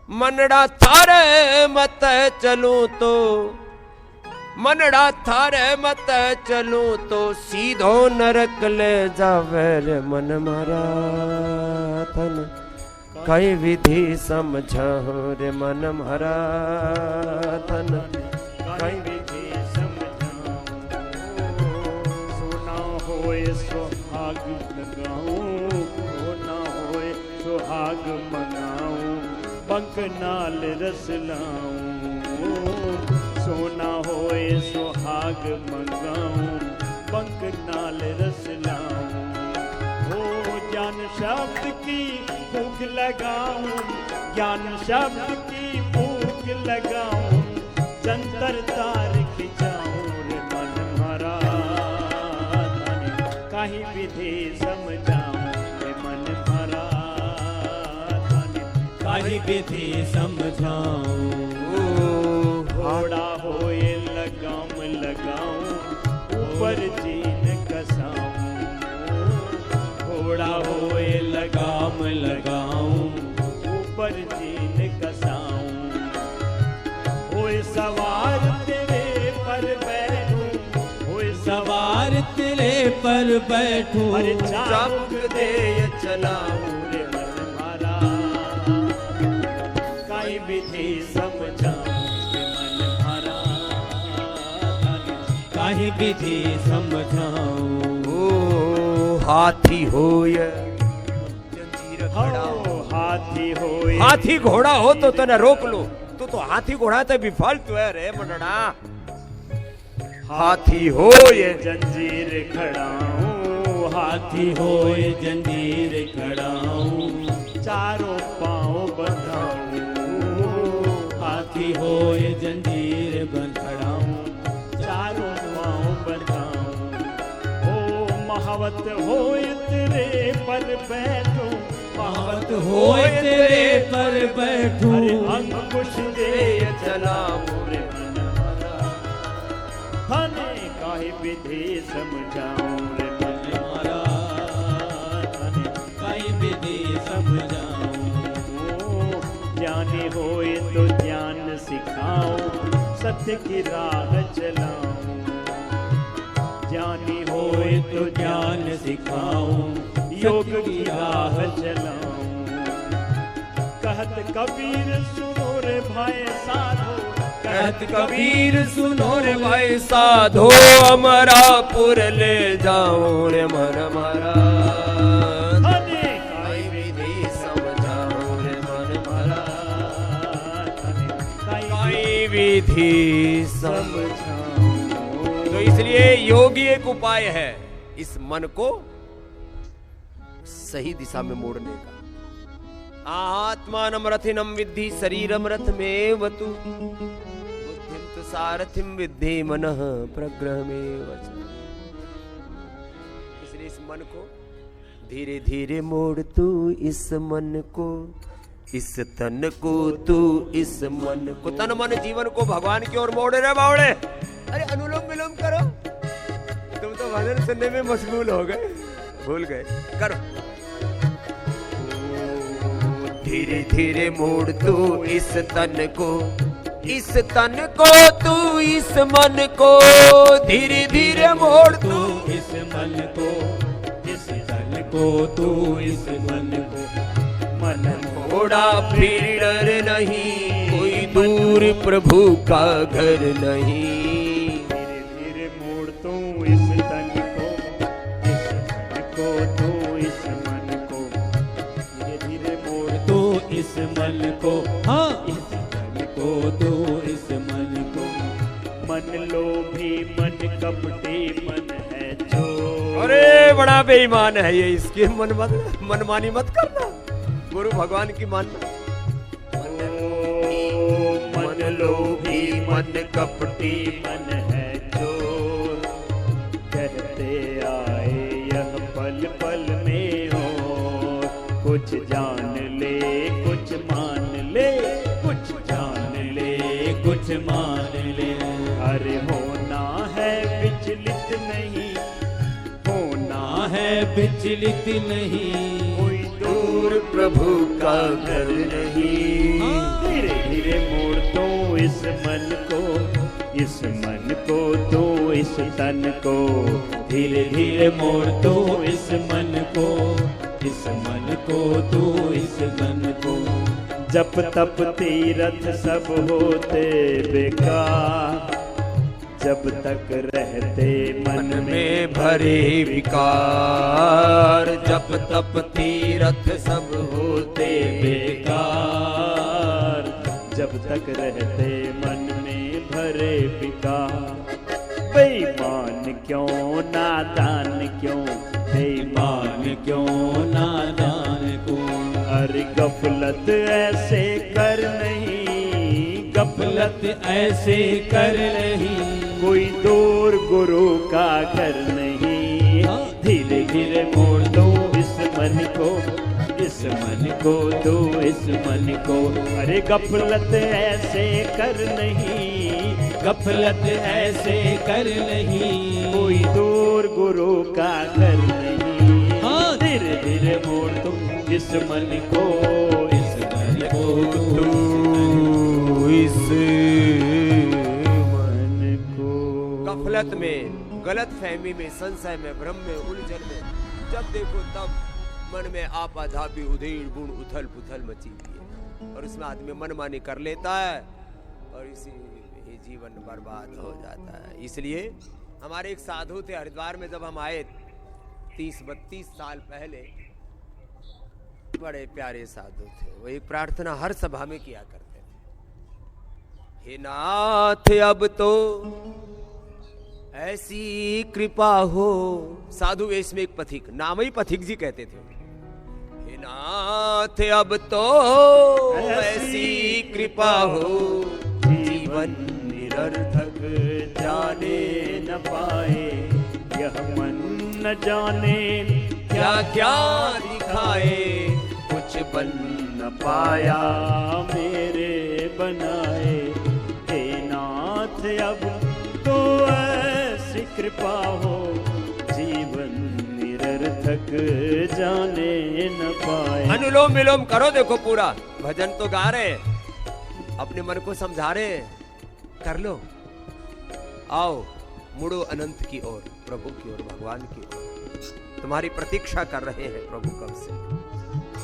मनड़ा थारे मत चलूं तो, मनड़ा थारे मत चलूं तो सीधो नरक ले जावे रे मन मारा थन कई विधि समझाओ रे मन मारा थन कई विधि समझाओ। सोना होए सुहाग लगाऊं, सोना होए सुहाग मनाऊं, बंक नाल रस लाऊं। सोना होए सुहाग मंगाऊं, बंक नाल रस लाऊं। हो ज्ञान शब्द की भूख लगाऊं, ज्ञान शब्द की भूख लगाऊं, जंतर तार खिंचाऊं रे मन मारा काहि विधि समझाऊं रे मन मारा काहि विधि समझाऊं। घोड़ा होए लगाम लगाऊं, ऊपर जीन कसाऊं। घोड़ा होए लगाम लगाऊं, ऊपर जीन कसाऊं। होए सवार तेरे पर बैठूं, होए सवार तेरे पर बैठूं, अरे चाबुक दे चलाऊं रे मन मारा काई विधि समझाऊं रे मन मारा काहि विधि समझाऊं। हाथी होय जंजीर खड़ा हो हाथी होए हाथी घोड़ा हो तो तने रोक लो, तो हाथी घोड़ा तो भी फालतू है रे मनड़ा। हाथी होय जंजीर खड़ाऊं, हाथी होए जंजीर खड़ाऊं, चारों पांव बंधाऊं। हाथी होए जंजीर बंधड़ाऊं, चारों पांव बंधाऊं। ओ महावत होए तेरे पर बैठूं, महावत होए तेरे पर बैठूं, अरे अंकुश दे चलाऊं रे मन मारा हने काहे विधि समझाऊं रे मन मारा हने काहि विधि समझाऊं। ज्ञानी होए तो ज्ञान सिखाऊं, सत्य की राह चलाऊं। ज्ञानी होए तो ज्ञान सिखाऊं, योग की राह चलाऊं। कहत कबीर सुनो रे भाई साधो, कहत कबीर सुनो रे भाई साधो, अमरापुर ले जाओ रे मन मारा हने काई विधि समझाओ रे मन मारा काई विधि समझाओ। तो इसलिए योगी एक उपाय है इस मन को सही दिशा में मोड़ने का। आत्मानम रथिनम विद्धि शरीरम रथमेवतु, बुद्धिम तु सारथिम विद्धि मनः प्रग्रहमेव च। इसलिए इस मन को धीरे धीरे मोड़ तू, इस मन को, इस तन को तू, इस मन को, तन मन जीवन को भगवान की ओर मोड़ रे बावड़े। अरे अनुलोम विलोम करो, तुम तो भजन सुनने में मशगूल हो गए, भूल गए, करो। धीरे धीरे मोड़ तू इस तन को, इस तन को तू, इस मन को, धीरे धीरे मोड़ तू इस मन को, इस तन को तू, इस मन को। मन मोड़ा फिर डर नहीं, कोई दूर प्रभु का घर नहीं। धीरे धीरे मोड़ तू इस तन को, इस तन को तू, इस मन को। धीरे धीरे मोड़ तू इस मन को, हाँ इस मन को तू, इस मन को। मन लोभी मन कपटी मन है जो, अरे बड़ा बेईमान है ये, इसकी मनमानी मत करना, गुरु भगवान की मानना। मन लोभी मन कपटी मन है जो, कहते आए यह पल पल में हो। कुछ जान ले कुछ मान ले, कुछ जान ले कुछ मान ले। अरे होना है विचलित नहीं, होना है विचलित नहीं, कोई दूर प्रभु का घर नहीं। इस मन को, इस मन को तू इस तन को, धीरे धीरे मोड़ तू इस मन को, इस मन को तू इस तन को। जप तप तीरथ सब होते बेकार, जब तक रहते मन में भरे विकार। जप तप तीरथ सब होते बेकार, जब तक रहते मन में भरे विकार। बेईमान क्यों नादान क्यों, बेईमान क्यों नादान को। अरे गफलत ऐसे कर नहीं, गफलत ऐसे कर नहीं, कोई दूर गुरु का घर नहीं। धीरे धीरे मोड़ दो इस मन को, इस मन को दो इस मन को। अरे गफलत ऐसे कर नहीं, गफलत ऐसे कर नहीं, कोई दूर गुरु का घर नहीं। हाँ धीरे धीरे मोड़ दो इस मन को, इस मन को तू इस मन को। गफलत में, गलत फहमी में, संशय में, भ्रम में, उलझन में, जब देखो तब मन में आपाधापी उधेड़ बुन उथल पुथल मची हुई है और उसमें आदमी मनमानी कर लेता है और इसी ही जीवन बर्बाद हो जाता है। इसलिए हमारे एक साधु थे हरिद्वार में, जब हम आए 30-32 साल पहले, बड़े प्यारे साधु थे। वो एक प्रार्थना हर सभा में किया करते थे, हे नाथ अब तो ऐसी कृपा हो। साधु वेश में एक पथिक, नाम ही पथिक जी कहते थे। हे नाथ अब तो ऐसी कृपा हो, जीवन निरर्थक जाने न पाए, यह मन न जाने क्या क्या दिखाए, कुछ बन न पाया मेरे बनाए। हे नाथ अब तो ऐसी कृपा हो, जीवन निरर्थक जाने न पाए। अनुलोम विलोम करो, देखो पूरा भजन तो गा रहे, अपने मन को समझा रहे, कर लो। आओ मुड़ो अनंत की ओर, प्रभु की ओर, भगवान की ओर। तुम्हारी प्रतीक्षा कर रहे हैं प्रभु कब से।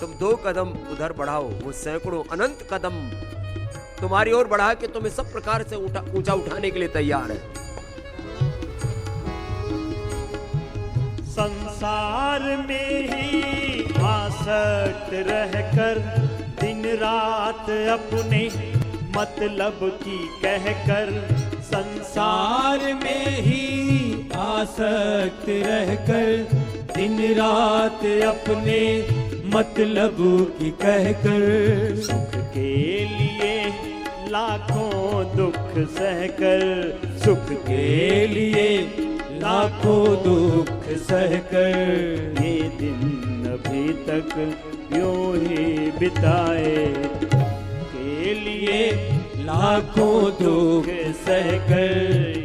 तुम 2 कदम उधर बढ़ाओ, वो सैकड़ों अनंत कदम तुम्हारी ओर बढ़ा के तुम्हें सब प्रकार से ऊंचा उठाने के लिए तैयार है। संसार में ही आसक्त रहकर, दिन रात अपने मतलब की कहकर, संसार में ही आसक्त रहकर, दिन रात अपने मतलब की कहकर, सुख के लिए लाखों दुख सहकर, सुख के लिए लाखों दुख सहकर, ये दिन अभी तक यूं ही बिताए, के लिए लाखों दुख सहकर,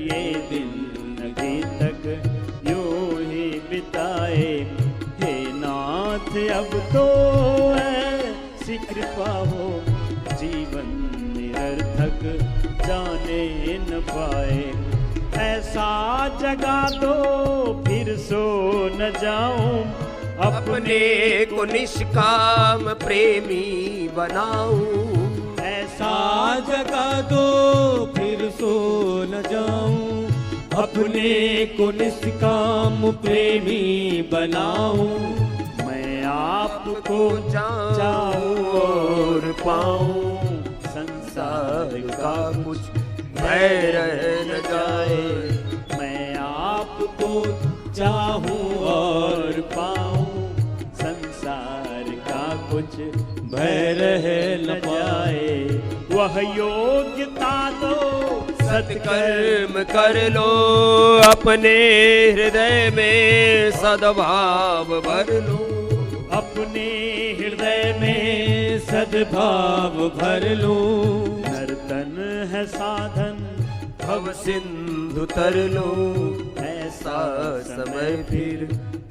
ये दिन अभी तक यूं ही बिताए। हे नाथ अब तो ऐसी कृपा हो, जीवन निरर्थक जाने न पाए। ऐसा जगा दो फिर सो न जाऊं, अपने को निष्काम प्रेमी बनाऊं। ऐसा जगा दो फिर सो न जाऊं, अपने को निष्काम प्रेमी बनाऊं। मैं आपको चाहूं और पाऊं, संसार का कुछ भय रह न जाए। मैं आपको चाहूं और पाऊं, संसार का कुछ भय रह न जाए। वह योग्यता दो सत्कर्म कर लो, अपने हृदय में सद्भाव भर लो। अपने हृदय में सद्भाव भर लो। नर्तन है साधन भव सिंधु तर लो, ऐसा समय फिर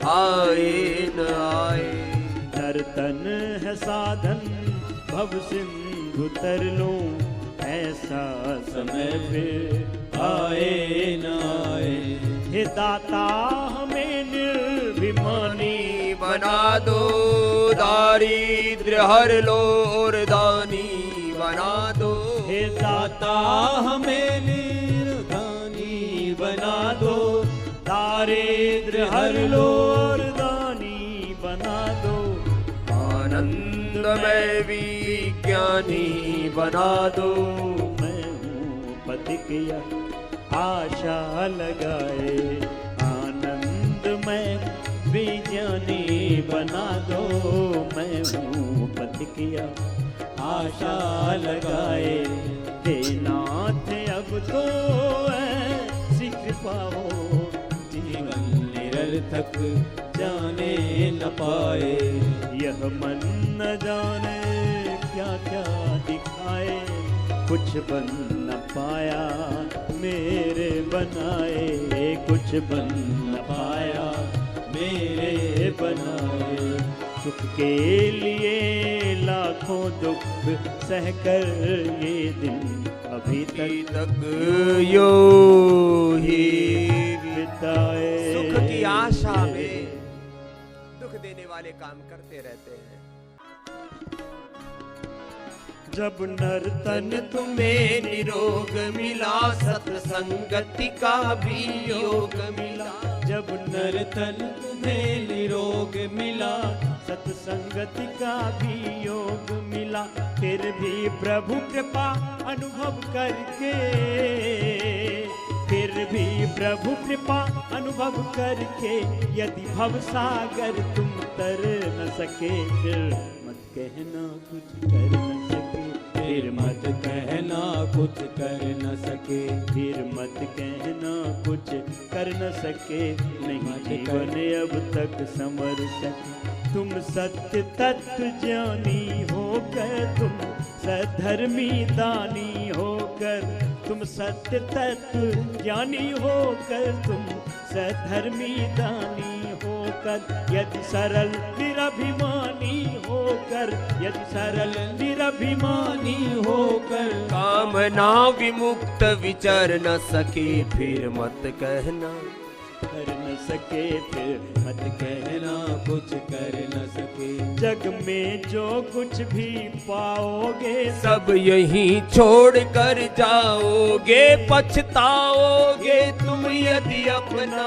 आए न आए। नर्तन है साधन भव सिंधु तर लो, ऐसा समय फिर आए न आए। हे दाता हमें निर्भिमानी बना दो, दारिद्र्य हर लो और दानी बना दो। हे दाता हमें निर्धनी बना दो, दारिद्र्य हर लो और दानी बना दो। आनंदमय विज्ञानी बना दो। मैं हूँ पति की आशा लगाए, आनंदमय विज्ञानी बना दो। मैं हूँ पति की आशा लगाए। हे नाथ अब तो ऐसी कृपा हो, जीवन निरर्थक जाने न पाए। यह मन न जाने क्या क्या दिखाए। कुछ बन न पाया मेरे बनाए, कुछ बन न पाया मेरे बनाए। सुख के लिए लाखों दुख सहकर ये दिन अभी तक यो ही बिताए। सुख की आशा में दुख देने वाले काम करते रहते हैं। जब नर्तन तुम्हें निरोग मिला, सत्संगति का भी योग मिला। जब नर्तन तुम्हें निरोग मिला, सत्संगति का भी योग मिला। फिर भी प्रभु कृपा अनुभव करके, फिर भी प्रभु कृपा अनुभव करके, यदि भव सागर तुम तर न सके, फिर मत कहना कुछ कर न सके। फिर मत कहना कुछ कर न सके। फिर मत कहना कुछ कर न सके। नहीं जीवन अब तक संवर सके। तुम सत्य तत्व ज्ञानी होकर, तुम सधर्मी दानी होकर, तुम सत्य तत्व ज्ञानी होकर, तुम सधर्मी दानी होकर, यदि सरल निरभिमानी होकर, यदि सरल निरभिमानी होकर, कामना विमुक्त विचर न सके, फिर मत कहना कर न सके। फिर मत कहना कुछ कर न सके। जग में जो कुछ भी पाओगे, सब यहीं छोड़ कर जाओगे। पछताओगे तुम यदि अपना,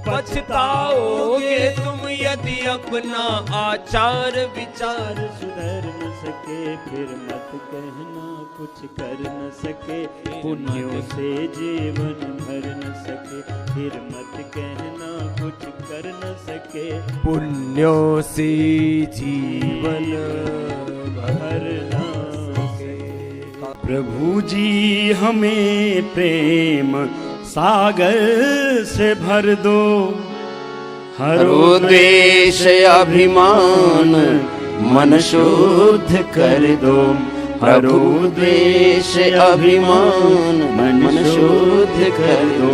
पछताओगे तुम यदि अपना आचार विचार सुधर न सके। फिर मत कहना कुछ कर न सके। पुण्यों से जीवन भर न सके। फिर मत कहना कुछ कर न सके। पुण्यों से जीवन भर न सके। प्रभु जी हमें प्रेम सागर से भर दो। हरो द्वेष अभिमान मन शुद्ध कर दो। हरो द्वेष अभिमान मन शुद्ध कर दो।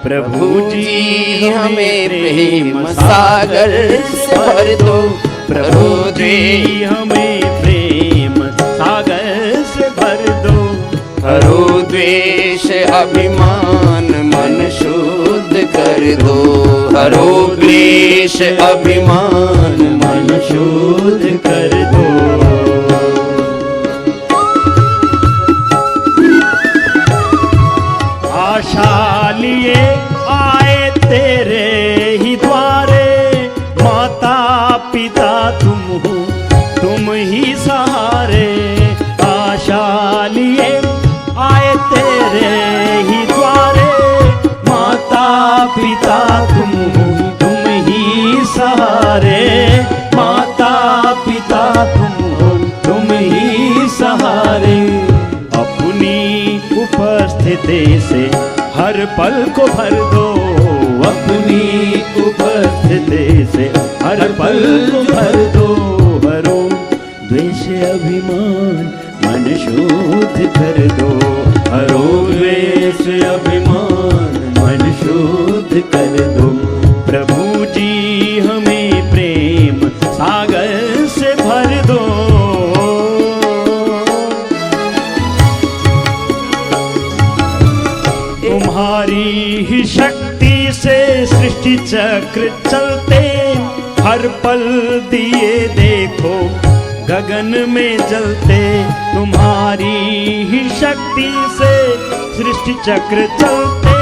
प्रभु जी हमें प्रेम सागर से भर दो। प्रभु जी हमें प्रेम सागर से भर दो। हरो द्वेष अभिमान मन शुद्ध कर दो। हरो द्वेष अभिमान मन शुद्ध कर दो। आशा लिए आए तेरे ही द्वारे। माता पिता तुम हो, तुम ही सहारे। आशा लिए आए तेरे ही द्वारे। माता पिता तुम हो, तुम ही सहारे। माता पिता तुम हो, तुम ही सहारे। अपनी उपस्थिति से हर पल को भर दो। अपनी उपस्थिति से हर पल को भर दो। भरो द्वेष अभिमान मन शुद्ध कर दो। हरो द्वेष अभिमान मन शुद्ध कर दो। प्रभु जी हमें प्रेम सागर से भर दो। सृष्टि चक्र चलते, हर पल दिए देखो गगन में जलते। तुम्हारी ही शक्ति से सृष्टि चक्र चलते,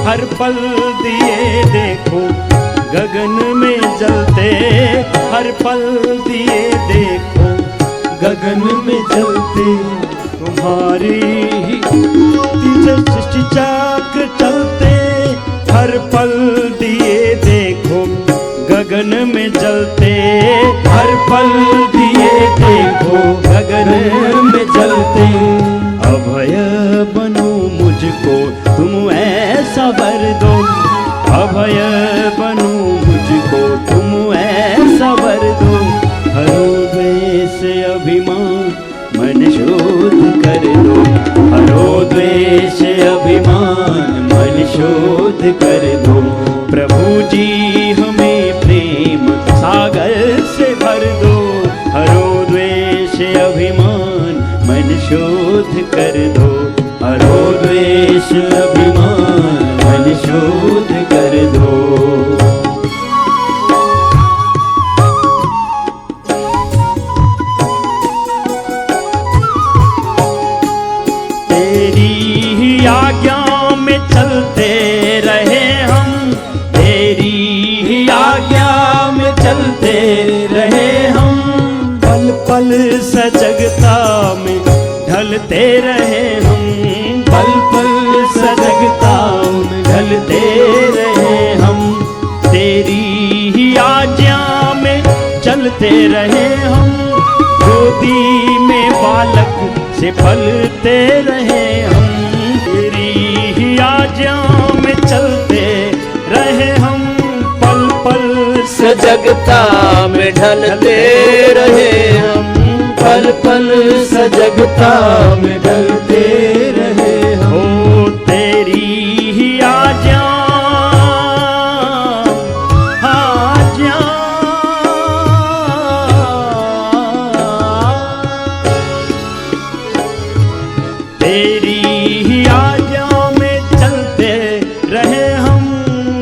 हर पल दिए देखो गगन में जलते। हर पल दिए देखो गगन में जलते। तुम्हारी ही सृष्टि चक्र चलते, हर पल दिए देखो गगन में जलते। हर पल दिए देखो गगन में जलते। अभय बनो मुझको तुम ऐसा वर दो, अभय बनो मुझको तुम ऐसा वर दो। हरो द्वेष अभिमान मन शोध कर दो, हरो द्वेष अभिमान मन शोध कर दो। प्रभु जी हमें प्रेम सागर से भर दो, हरो द्वेष अभिमान मन शोध कर दो। हरो द्वेष अभिमान मन शोध कर दो। आज्ञा में चलते रहे हम, तेरी ही आज्ञा में चलते रहे हम। पल पल सजगता में ढलते रहे हम, पल पल सजगता में ढलते रहे हम। तेरी ही आज्ञा में चलते रहे हम, गोदी में बालक से पलते रहे हम। तेरी ही आज्ञा में चलते रहे हम, पल पल सजगता में ढलते रहे हम, पल पल सजगता में ढलते रहे हम। हो तेरी ही आज्ञा आज्ञा तेरी ही आज्ञा में चलते रहे हम,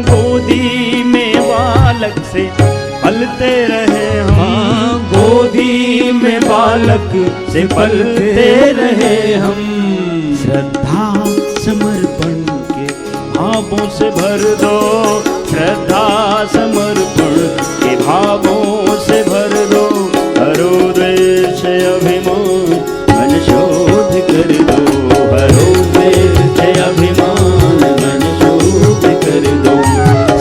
गोदी में बालक से पलते रहे हम। गोदी में बालक से पलते रहे हम। श्रद्धा समर्पण के भावों से भर दो, श्रद्धा समर्पण के भावों से भर दो। हरो द्वेष अभिमान मन शोध कर दो, हरो द्वेष अभिमान मन शोध कर दो।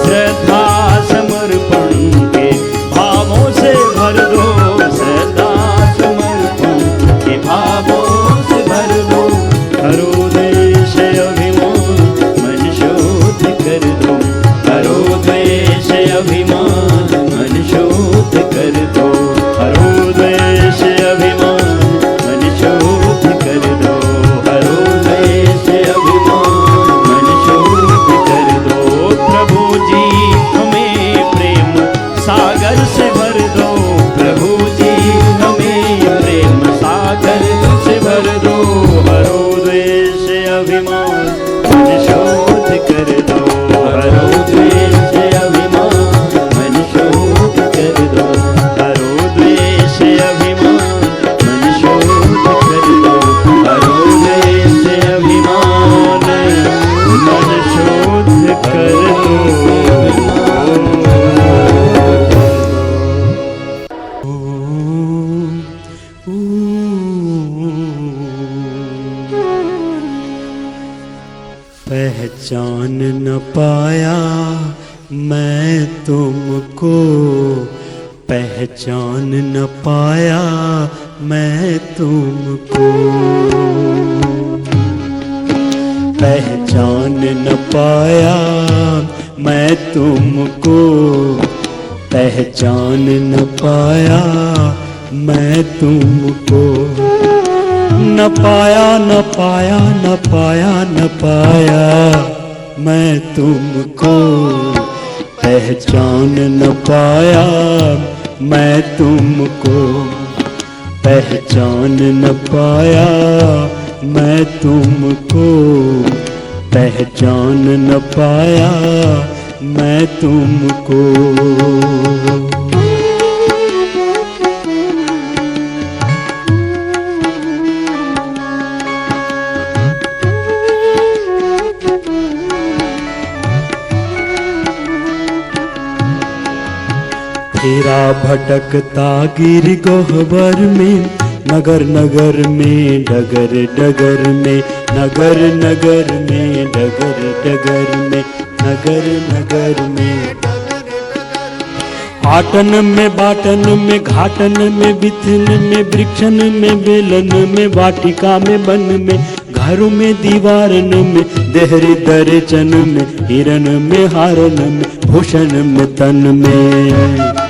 श्रद्धा समर्पण के भावों से भर दो, श्रद्धा समर्पण के भावों से भर दो। हरो द्वेष अभिमान मन शोध कर दो, हरो द्वेष अभिमान मन शोध कर दो। हरो द्वेष अभिमान मन शोध कर दो, हरो द्वेष अभिमान मन शोध कर दो। प्रभु जी हमें प्रेम सागर से भर दो, प्रभु जी हमें प्रेम सागर से भर दो। हरो द्वेष अभिमान मन शोध कर दो, हरो द्वेष अभिमान मन शोध कर दो। हरो द्वेष अभिमान मन शोध कर दो, हरो द्वेष अभिमान मन शोध कर दो। पहचान न पाया मैं तुमको, पहचान न पाया मैं तुमको। पहचान न पाया मैं तुमको, पहचान न पाया मैं तुमको। न पाया न पाया न पाया न पाया मैं तुमको, पहचान न पाया मैं तुमको। पहचान न पाया मैं तुमको, पहचान न पाया मैं तुमको। तेरा भटकता गिर गह्वर में, नगर नगर में, डगर डगर में, नगर नगर में, डगर डगर में, नगर नगर में। आटन में बाटन में, घाटन में, बिथन में, वृक्षन में, बेलन में, वाटिका में, वन में, घरों में, दीवारन में, देहरी दर्चन में, हिरन में, हारन में, भूषण में, तन में।